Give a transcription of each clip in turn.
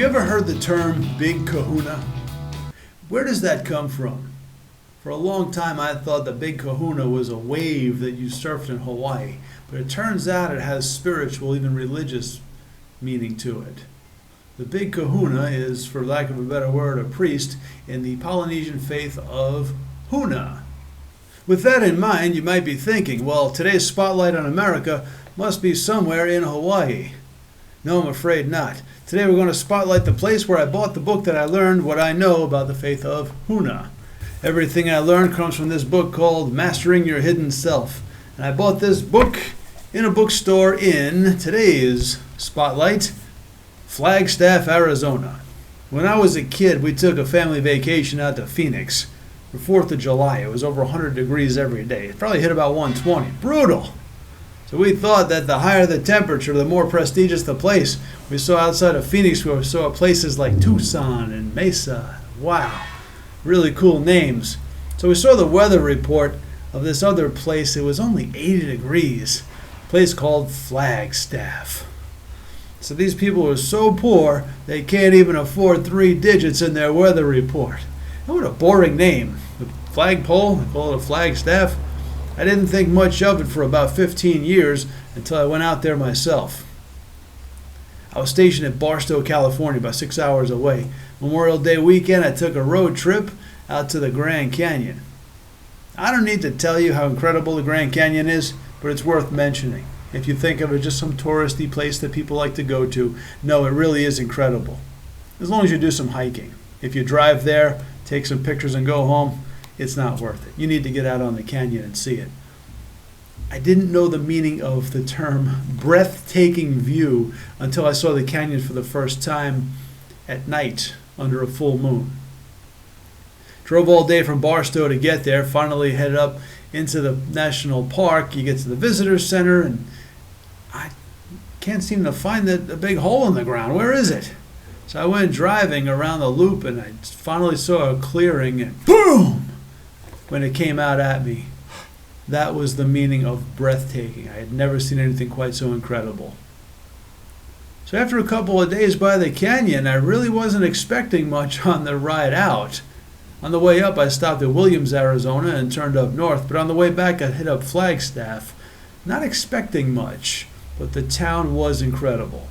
you ever heard the term Big Kahuna? Where does that come from? For a long time I thought the Big Kahuna was a wave that you surfed in Hawaii, but it turns out it has spiritual, even religious meaning to it. The Big Kahuna is, for lack of a better word, a priest in the Polynesian faith of Huna. With that in mind, you might be thinking, well, today's Spotlight on America must be somewhere in Hawaii. No, I'm afraid not. Today we're going to spotlight the place where I bought the book that I learned what I know about the faith of Huna. Everything I learned comes from this book called Mastering Your Hidden Self. And I bought this book in a bookstore in today's Spotlight, Flagstaff, Arizona. When I was a kid, we took a family vacation out to Phoenix for 4th of July. It was over 100 degrees every day. It probably hit about 120. Brutal! So we thought that the higher the temperature, the more prestigious the place. We saw outside of Phoenix, we saw places like Tucson and Mesa. Wow, really cool names. So we saw the weather report of this other place. It was only 80 degrees, a place called Flagstaff. So these people are so poor, they can't even afford 3 digits in their weather report. And what a boring name. The flagpole, they call it a Flagstaff. I didn't think much of it for about 15 years until I went out there myself. I was stationed at Barstow, California, about 6 hours away. Memorial Day weekend, I took a road trip out to the Grand Canyon. I don't need to tell you how incredible the Grand Canyon is, but it's worth mentioning. If you think of it as just some touristy place that people like to go to, no, it really is incredible. As long as you do some hiking. If you drive there, take some pictures and go home, it's not worth it. You need to get out on the canyon and see it. I didn't know the meaning of the term breathtaking view until I saw the canyon for the first time at night under a full moon. Drove all day from Barstow to get there, finally headed up into the national park. You get to the visitor center and I can't seem to find the big hole in the ground. Where is it? So I went driving around the loop and I finally saw a clearing and boom! When it came out at me, that was the meaning of breathtaking. I had never seen anything quite so incredible. So after a couple of days by the canyon, I really wasn't expecting much on the ride out. On the way up, I stopped at Williams, Arizona and turned up north, but on the way back, I hit up Flagstaff, not expecting much, but the town was incredible.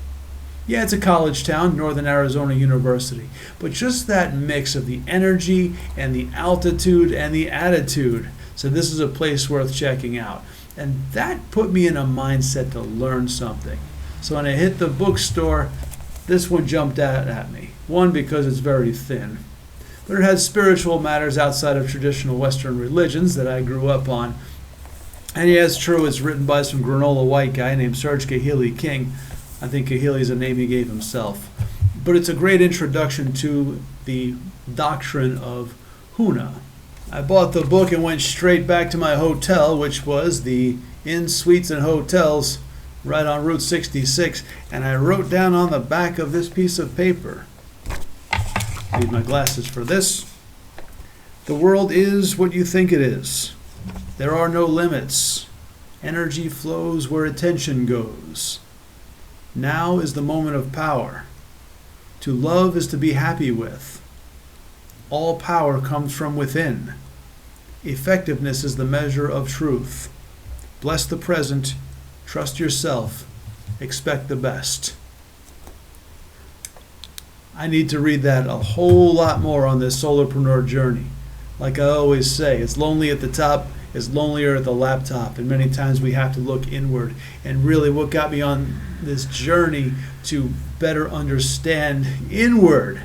Yeah, it's a college town, Northern Arizona University, but just that mix of the energy and the altitude and the attitude. So this is a place worth checking out. And that put me in a mindset to learn something. So when I hit the bookstore, this one jumped out at me. One, because it's very thin, but it has spiritual matters outside of traditional Western religions that I grew up on. And yeah, it's true, it's written by some granola white guy named Serge Kahili King. I think Kahili is a name he gave himself. But it's a great introduction to the doctrine of Huna. I bought the book and went straight back to my hotel, which was the Inn Suites and Hotels right on Route 66, and I wrote down on the back of this piece of paper, need my glasses for this, the world is what you think it is. There are no limits. Energy flows where attention goes. Now is the moment of power. To love is to be happy with. All power comes from within. Effectiveness is the measure of truth. Bless the present, trust yourself, expect the best. I need to read that a whole lot more on this solopreneur journey. Like I always say, it's lonely at the top, it's lonelier at the laptop, and many times we have to look inward. And really what got me on this journey to better understand inward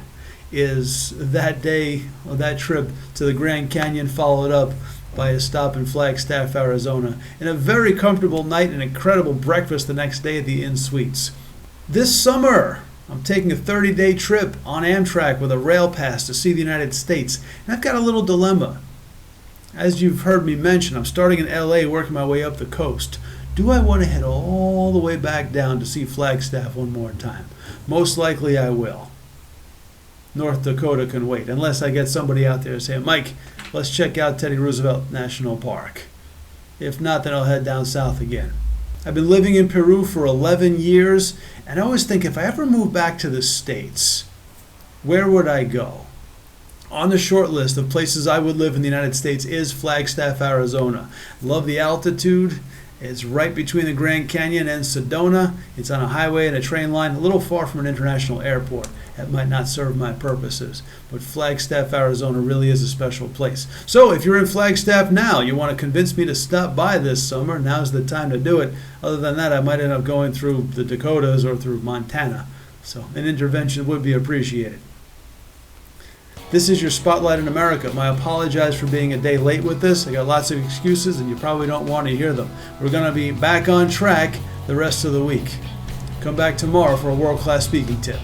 is that day, or that trip to the Grand Canyon, followed up by a stop in Flagstaff, Arizona, and a very comfortable night and incredible breakfast the next day at the Inn Suites. This summer, I'm taking a 30-day trip on Amtrak with a rail pass to see the United States, and I've got a little dilemma. As you've heard me mention, I'm starting in LA, working my way up the coast. Do I want to head all the way back down to see Flagstaff one more time? Most likely I will. North Dakota can wait, unless I get somebody out there saying, Mike, let's check out Teddy Roosevelt National Park. If not, then I'll head down south again. I've been living in Peru for 11 years, and I always think if I ever move back to the States, where would I go? On the short list of places I would live in the United States is Flagstaff, Arizona. Love the altitude. It's right between the Grand Canyon and Sedona. It's on a highway and a train line, a little far from an international airport. That might not serve my purposes, but Flagstaff, Arizona really is a special place. So if you're in Flagstaff now, you want to convince me to stop by this summer, now's the time to do it. Other than that, I might end up going through the Dakotas or through Montana. So an intervention would be appreciated. This is your Spotlight in America. I apologize for being a day late with this. I got lots of excuses and you probably don't want to hear them. We're going to be back on track the rest of the week. Come back tomorrow for a world-class speaking tip.